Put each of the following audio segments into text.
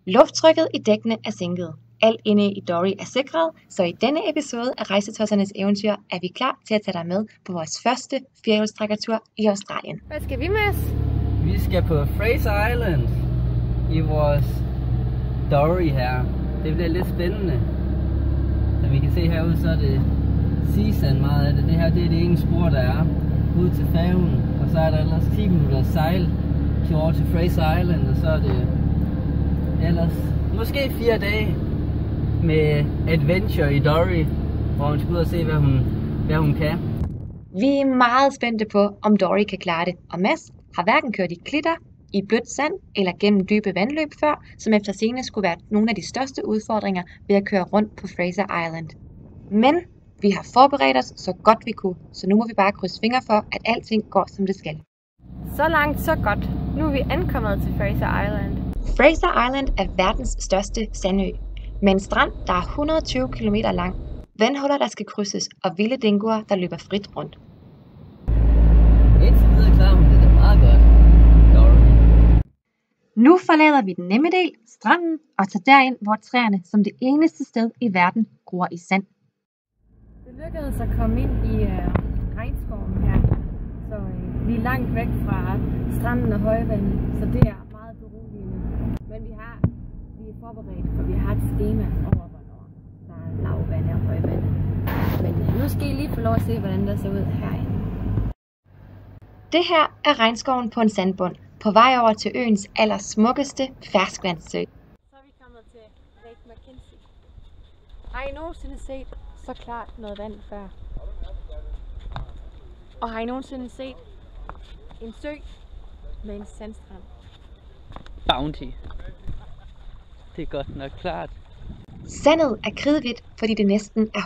Lufttrykket i dækkene er sænket. Alt inde i Dory er sikret, så i denne episode af Rejsetossernes eventyr er vi klar til at tage dig med på vores første firehjulstrækkertur i Australien. Hvad skal vi, Mads? Vi skal på Fraser Island i vores Dory her. Det bliver lidt spændende. Som vi kan se herude, så er det seasand meget af det. Det her det er det ene spor, der er ud til færgen. Og så er der ellers 10 minutter sejl til over til Fraser Island. Og så er det ellers måske 4 dage med adventure i Dory, hvor hun skal ud og se, hvad hun kan. Vi er meget spændte på, om Dory kan klare det. Og Mads har hverken kørt i klitter, i blødt sand eller gennem dybe vandløb før, som efter scene skulle være nogle af de største udfordringer ved at køre rundt på Fraser Island. Men vi har forberedt os så godt vi kunne, så nu må vi bare krydse fingre for, at alting går som det skal. Så langt, så godt. Nu er vi ankommet til Fraser Island. Fraser Island er verdens største sandø, med en strand, der er 120 km lang, vandhuller, der skal krydses, og vilde dingoer, der løber frit rundt. Indtil videre klar, men det er meget godt. Dory. Nu forlader vi den nemme del, stranden, og tager derind, hvor træerne som det eneste sted i verden gror i sand. Det lykkedes at komme ind i regnskoven her, så vi er langt væk fra stranden og højvandet, så det er meget beroligende. Men vi er forberedt, for vi har et schema over, hvornår der er lavvand og højvand. Men nu skal I lige få lov at se, hvordan der ser ud herinde. Det her er regnskoven på en sandbund, på vej over til øens allersmukkeste ferskvandssø. Så er vi kommet til Lake Mackenzie. Har I nogensinde set så klart noget vand før? Og har I nogensinde set en sø med en sandstrand? Bounty. Det er godt nok klart. Sandet er kridhvidt, fordi det næsten er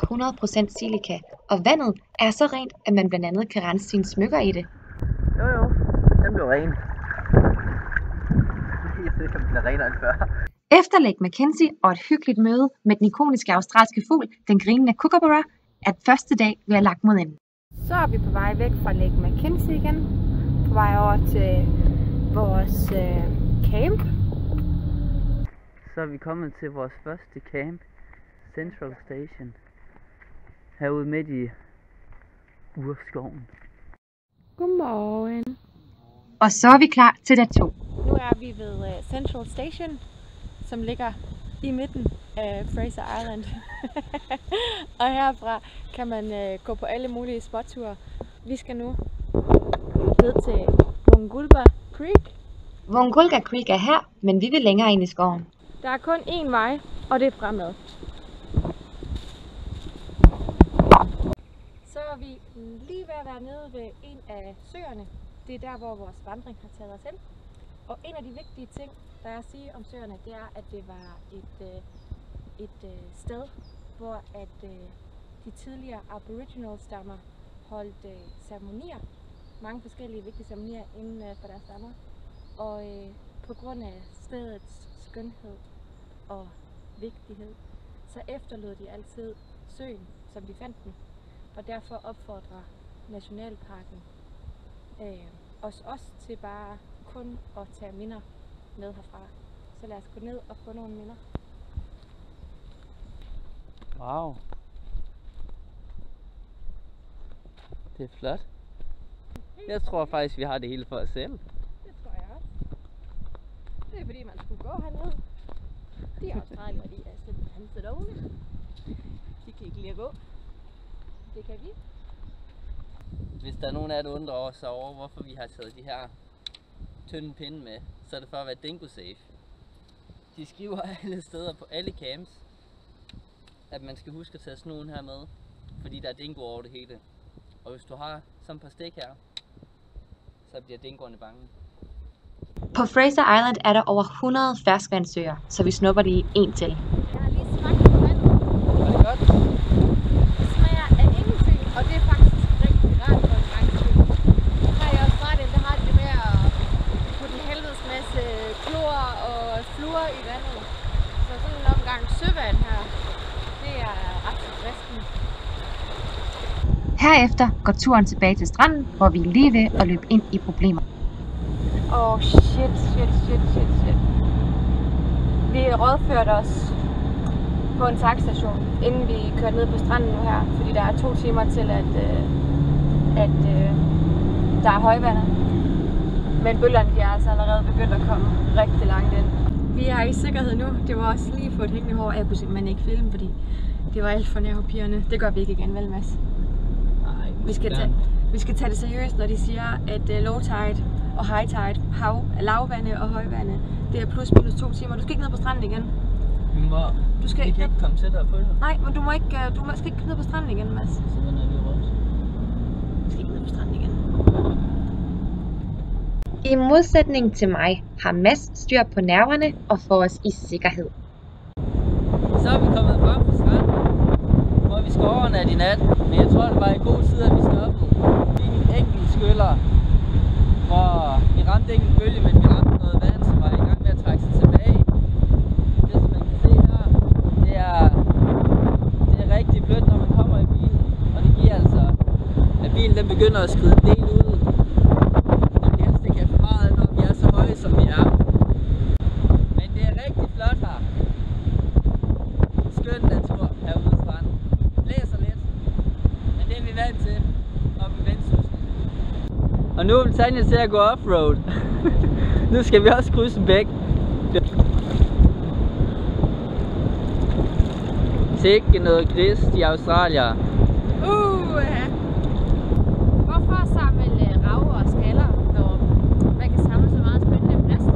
100% silika, og vandet er så rent, at man blandt andet kan rense sine smykker i det. Jo, den blev ren. Jeg synes, den blev renere end før. Efter Lake Mackenzie og et hyggeligt møde med den ikoniske australske fugl, den grinende kookaburra, er første dag, vi har lagt mod enden. Så er vi på vej væk fra Lake Mackenzie igen, på vej over til vores camp. Så er vi kommet til vores første camp, Central Station, herude midt i urskoven. Godmorgen. Og så er vi klar til dag 2. Nu er vi ved Central Station, som ligger i midten af Fraser Island. Og herfra kan man gå på alle mulige spotture. Vi skal nu ned til Wongulga Creek. Wongulga Creek er her, men vi vil længere ind i skoven. Der er kun én vej, og det er fremad. Så er vi lige ved at være nede ved en af søerne. Det er der, hvor vores vandring har taget os hen. Og en af de vigtige ting, der er at sige om søerne, det er, at det var et sted, hvor de tidligere aboriginal stammer holdt ceremonier. Mange forskellige vigtige ceremonier inden for deres stammer. Og på grund af stedets skønhed og vigtighed, så efterlod de altid søen, som de fandt den. Og derfor opfordrer Nationalparken os også til bare kun at tage minder med herfra. Så lad os gå ned og få nogle minder. Wow. Det er flot. Jeg tror faktisk, vi har det hele for os selv. Det tror jeg også. Det er fordi, man skulle gå herned. De australier, de er simpelthen så dårlige. De kan ikke lide at gå. Det kan vi. Hvis der er nogen af jer, der undrer sig over, hvorfor vi har taget de her tynde pinde med, så er det for at være dingo safe. De skriver alle steder på alle camps, at man skal huske at tage snogen her med, fordi der er dingo over det hele. Og hvis du har sådan et par stik her, så bliver dingoerne bange. På Fraser Island er der over 100 ferskvandssøer, så vi snupper lige en til. Jeg har lige smagt på vandet. Var det godt? Det smager af ingenting, og det er faktisk rigtig rart for en regnskab. Her i Australien, der har de det med at putte en helvedes masse klor og fluor i vandet. Så sådan en omgang søvand her, det er ret tilfredsstillende. Herefter går turen tilbage til stranden, hvor vi er lige ved at løbe ind i problemer. Shit. Vi rådførte os på en takstation, inden vi kørte ned på stranden nu her, fordi der er 2 timer til, at der er højvandet. Men bølgerne er altså allerede begyndt at komme rigtig langt ind. Vi er i sikkerhed nu. Det var også lige på et hængende hår. Jeg kunne simpelthen ikke filme, fordi det var alt for nervepirrende. Det gør vi ikke igen, vel Mads? Nej. Vi skal tage det seriøst, når de siger, at low tide og high tide, lavvande og højvande, det er plus minus 2 timer. Du skal ikke ned på stranden igen. Hvor? Du skal ikke komme tættere på det. Nej, men du skal ikke ned på stranden igen, Mads. Så den er vi rundt. Du skal ikke ned på stranden igen. I modsætning til mig har Mads styr på nerverne og får os i sikkerhed. Så er vi kommet frem på stranden, hvor vi skal overnatte i nat. Men jeg tror, det var i god tid, at vi stoppede. Lige en enkelt skyller, hvor vi ramte ikke en bølge, men vi ramte noget vand, som var i gang med at trække sig tilbage. Det som man kan se her, det er rigtig blødt, når man kommer i bilen. Og det giver altså, at bilen den begynder at skride en del ud. Som vi er. Men det er rigtig flot her. Skøn natur herude på stranden. Blæser lidt, men det er vi vant til oppe i Vendsyssel. Og nu er Tanja til at gå offroad. Nu skal vi også krydse en bæk. Sikke noget grist i Australien. Hvorfor samle rav og skaller, når man kan samle så meget spændende plastik?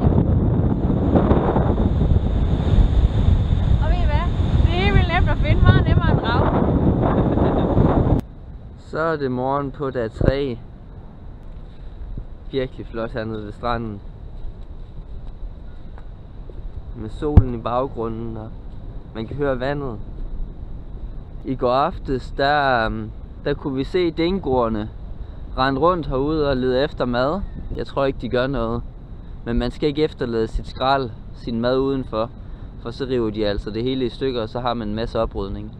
Og ved I hvad? Det er helt vildt nemt at finde, meget nemmere end rav. Så er det morgen på dag 3. Virkelig flot hernede ved stranden. Med solen i baggrunden, og man kan høre vandet. I går aftes, der kunne vi se dingoerne rende rundt herude og lede efter mad. Jeg tror ikke, de gør noget. Men man skal ikke efterlade sit skrald, sin mad udenfor. For så river de altså det hele i stykker, og så har man en masse oprydning.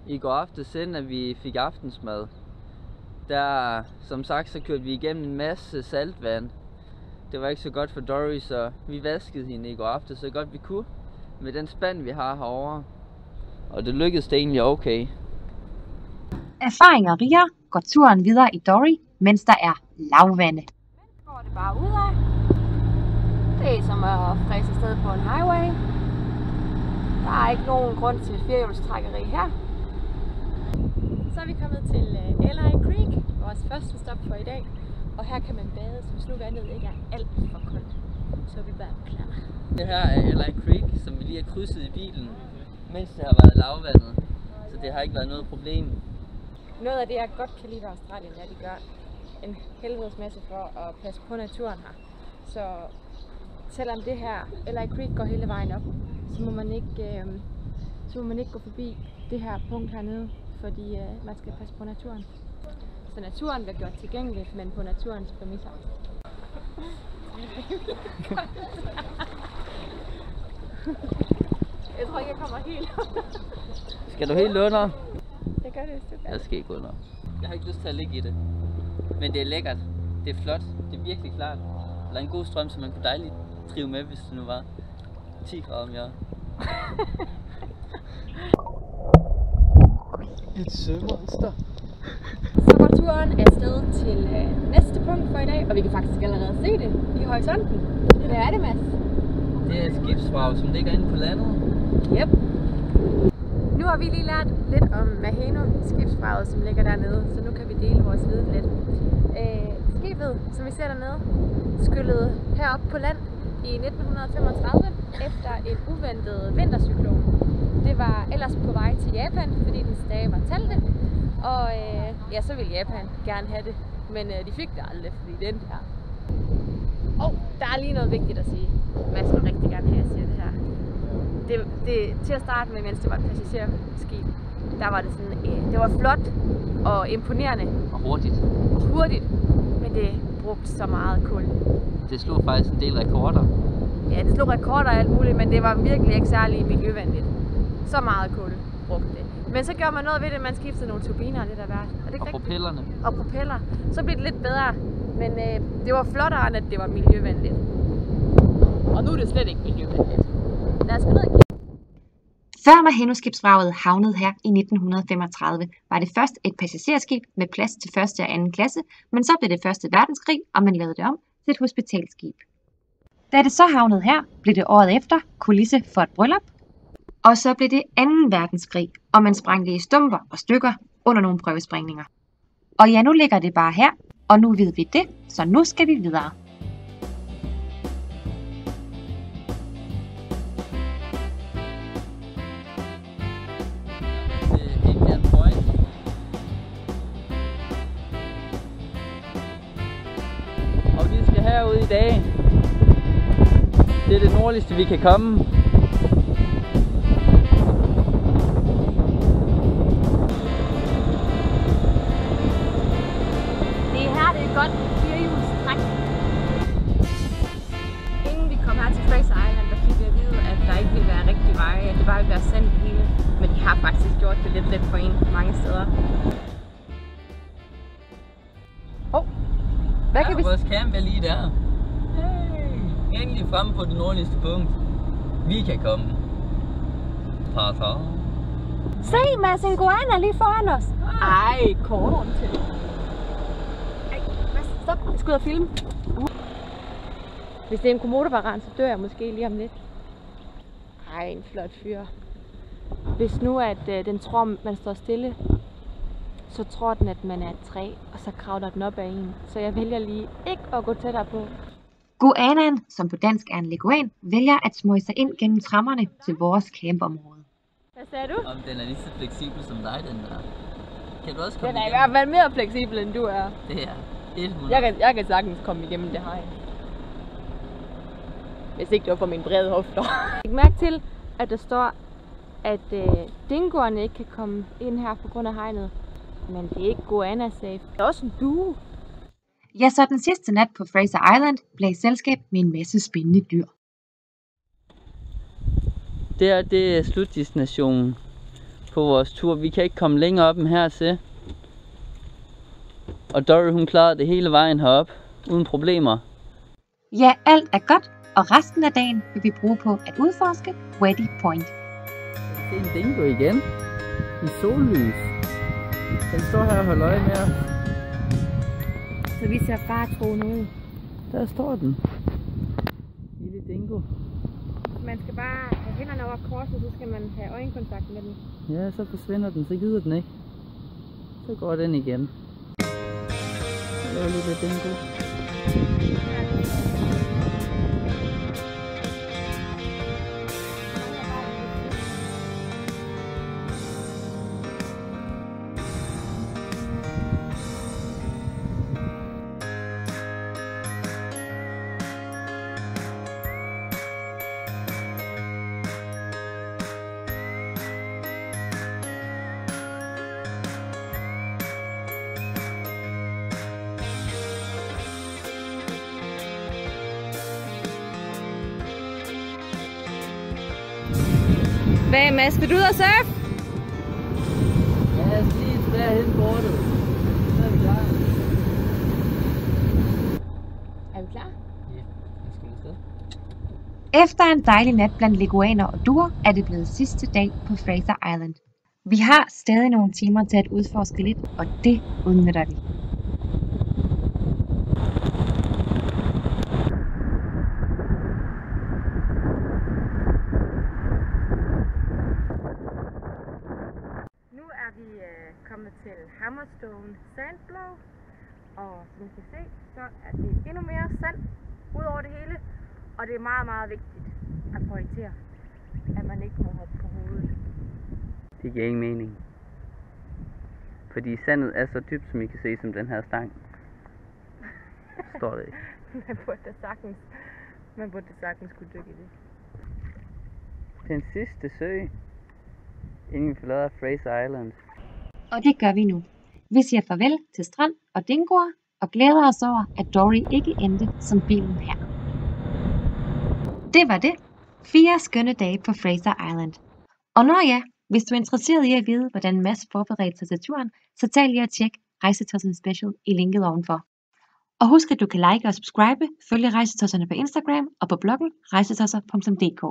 I går aftes, inden at vi fik aftensmad, der, som sagt, så kørte vi igennem en masse saltvand. Det var ikke så godt for Dory, så vi vaskede hende i går aftes så godt vi kunne. Med den spand, vi har herovre. Og det lykkedes det egentlig okay. Erfaringer rigere går turen videre i Dory, mens der er lavvande. Går det bare ud af. Det er som at fræse afsted på en highway. Der er ikke nogen grund til firehjulstrækkeri her. Så er vi kommet til Ally Creek, vores første stop for i dag. Og her kan man bade, så hvis nu vandet ikke er alt for koldt, så er vi bare klar. Det her er Ally Creek, som vi lige har krydset i bilen, mens det har været lavvandet. Så det har ikke været noget problem. Noget af det, jeg godt kan lide ved Australien, er, at de gør en helvedes masse for at passe på naturen her. Så selvom det her Ally Creek går hele vejen op, så må man ikke gå forbi det her punkt hernede, fordi man skal passe på naturen. Så naturen bliver gjort tilgængeligt, men på naturens præmisser. Jeg tror ikke, jeg kommer helt. Skal du helt under? Det gør det, hvis du kan. Jeg skal ikke under. Jeg har ikke lyst til at ligge i det. Men det er lækkert. Det er flot. Det er virkelig klart. Der er en god strøm, så man kunne dejligt trive med, hvis det nu var 10 grader mere. Et sømonster. Så går turen afsted til næste punkt for i dag, og vi kan faktisk allerede se det i horisonten. Hvad er det, Mads? Det er et skibsvrag, som ligger inde på landet. Yep. Nu har vi lige lært lidt om Maheno, skibsvraget, som ligger dernede, så nu kan vi dele vores viden lidt. Skibet, som vi ser dernede, skyllede herop på land i 1935 efter en uventet vintercyklon. Det var ellers på vej til Japan, fordi dens dage var talte. Og ja, så ville Japan gerne have det, men de fik det aldrig, fordi den her. Der er lige noget vigtigt at sige. Mads vil rigtig gerne have, at jeg siger det her. Til at starte med, mens det var et passagerskib, der var det sådan, det var flot og imponerende. Og hurtigt. Men det brugte så meget kul. Det slog faktisk en del rekorder. Ja, det slog rekorder og alt muligt, men det var virkelig ikke særlig miljøvenligt. Så meget kul brugte det. Men så gjorde man noget ved det, man skiftede nogle turbiner og lidt af hvert. Og propellerne. Og propeller. Så blev det lidt bedre, men det var flottere, end at det var miljøvenligt. Og nu er det slet ikke miljøvenligt. Lad os gå ned og kigge. Før Maheno-skibsvraget havnede her i 1935, var det først et passagerskib med plads til første og anden klasse, men så blev det første verdenskrig, og man lavede det om til et hospitalskib. Da det så havnede her, blev det året efter kulisse for et bryllup, og så blev det 2. verdenskrig, og man sprang det i stumper og stykker under nogle prøvesprængninger. Og ja, nu ligger det bare her, og nu ved vi det, så nu skal vi videre. Indian Point. Og vi skal herud i dag. Det er det nordligste vi kan komme. Det er her, det er godt firehjulstræk. Inden vi kom her til Fraser Island, der fik vi at vide, at der ikke ville være rigtige veje, at det bare ville være sand det hele. Men de har faktisk gjort det lidt let for en mange steder. Hvad kan vi... Vores camp er lige der. Hey, endelig fremme på det nordligste punkt. Vi kan komme. Ta-ta. Se, Mads, en goanna lige foran os. Ej, kort til. Ej, Mads, stop. Jeg skal ud og filme. Hvis det er en komodovaran, så dør jeg måske lige om lidt. Ej, en flot fyr. Hvis nu at den tror, man står stille, så tror den, at man er et træ, og så kravler den op ad en. Så jeg vælger lige ikke at gå tættere på. Goannaen, som på dansk er en leguan, vælger at smøge sig ind gennem trammerne til vores campområde. Hvad sagde du? Om den er lige så fleksibel som dig, den der. Kan du også komme Den er i igennem? hvert fald mere fleksibel, end du er. Det er 100. Jeg kan sagtens komme igennem det hegn. Hvis ikke det var for mine brede hofter. Læg mærke til, at der står, at dingoerne ikke kan komme ind her på grund af hegnet. Men det er ikke goanna safe. Det er også en due. Ja, så den sidste nat på Fraser Island blev i selskab med en masse spændende dyr. Det er slutdestinationen på vores tur. Vi kan ikke komme længere op end her til. Og Dory, hun klarede det hele vejen herop uden problemer. Ja, alt er godt, og resten af dagen vil vi bruge på at udforske Weddy Point. Det er en dingo igen. I sollys. Den står her og holder øje med os. Så vi ser bare troende ud. Der står den. Lille dingo. Man skal bare have hænderne over korset, så skal man have øjenkontakt med den. Ja, så forsvinder den, så gider den ikke. Så går den igen. Hallo lille dingo. Hvad, Mads? Vil du ud og surfe? Ja, lige derhen bordet. Så er vi klar. Er vi klar? Ja, jeg skal afsted. Efter en dejlig nat blandt leguaner og duer, er det blevet sidste dag på Fraser Island. Vi har stadig nogle timer til at udforske lidt, og det udnytter vi. Nu er vi kommet til Hammerstone Sandblow, og som I kan se, så er det endnu mere sand ud over det hele, og det er meget, meget vigtigt at pointere, at man ikke må hoppe på hovedet. Det giver ingen mening. Fordi sandet er så dybt, som I kan se, som den her stang. Står det ikke. Man burde sagtens kunne dykke i det. Den sidste sø, inden vi forlader Fraser Island. Og det gør vi nu. Vi siger farvel til strand og dingoer, og glæder os over, at Dory ikke endte som bilen her. Det var det. 4 skønne dage på Fraser Island. Og når ja, hvis du er interesseret i at vide, hvordan Mads forberedte sig til turen, så tag lige og tjek Rejsetosserne Special i linket ovenfor. Og husk, at du kan like og subscribe, følge Rejsetosserne på Instagram og på bloggen rejsetosser.dk.